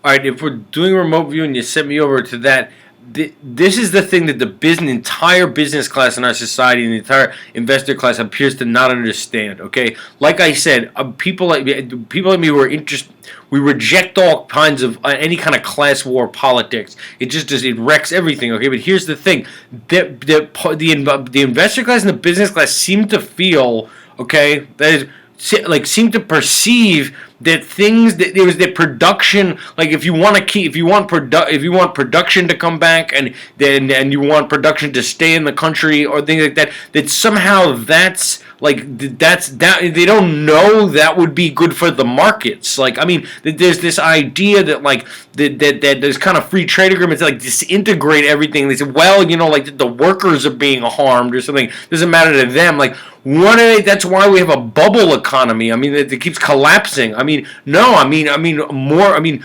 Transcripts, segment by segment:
All right, if we're doing remote view and you sent me over to that, this is the thing that the entire business class in our society and the entire investor class appears to not understand. Okay, like I said, people like me who are interested. We reject all kinds of any kind of class war politics. It wrecks everything. Okay, but here's the thing: the investor class and the business class seem to feel that is seem to perceive that things that there was the production, like if you want production to come back and you want production to stay in the country or things like that, that somehow that's they don't know that would be good for the markets. Like, I mean, there's this idea that that there's kind of free trade agreements that disintegrate everything. They say, well, the workers are being harmed or something. Doesn't matter to them. Like, that's why we have a bubble economy. I mean, it keeps collapsing. I mean, no. I mean, more. I mean,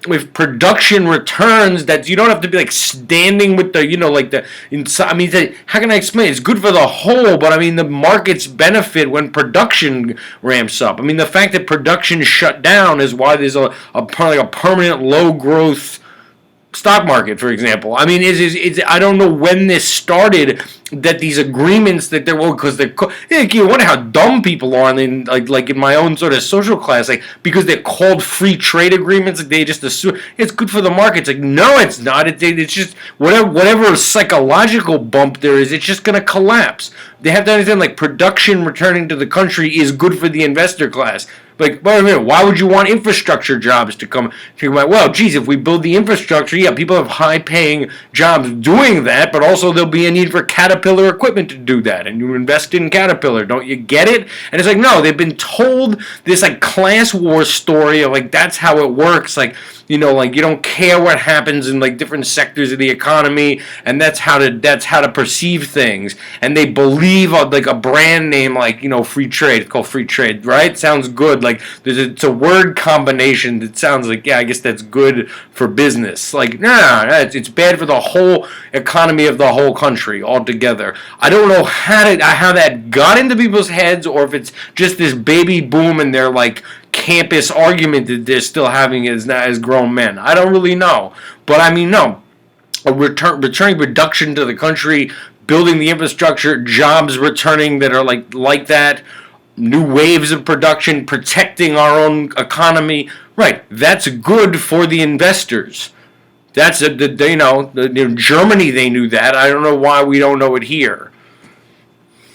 if production returns, that you don't have to be standing with I mean, how can I explain it? It's good for the whole, but I mean the markets benefit when production ramps up. I mean, the fact that production shut down is why there's a permanent low growth stock market, for example. I mean, I don't know when this started, that these agreements that because you wonder how dumb people are, and like in my own sort of social class, because they're called free trade agreements, they just assume it's good for the markets. No, it's not. It's just whatever psychological bump there is, it's just going to collapse. They have to understand, production returning to the country is good for the investor class. Wait a minute, why would you want infrastructure jobs to come? Well, geez, if we build the infrastructure, yeah, people have high-paying jobs doing that, but also there'll be a need for Caterpillar equipment to do that, and you invest in Caterpillar. Don't you get it? And it's no, they've been told this class war story of that's how it works. You don't care what happens in different sectors of the economy, and that's how to perceive things. And they believe a brand name free trade. It's called free trade, right? Sounds good. It's a word combination that sounds yeah, I guess that's good for business. It's bad for the whole economy of the whole country altogether. I don't know how that got into people's heads, or if it's just this baby boom and they're campus argument that they're still having as grown men. I don't really know. But I mean, no. Returning production to the country, building the infrastructure, jobs returning that are like that, new waves of production, protecting our own economy. Right, that's good for the investors. That's Germany, they knew that. I don't know why we don't know it here.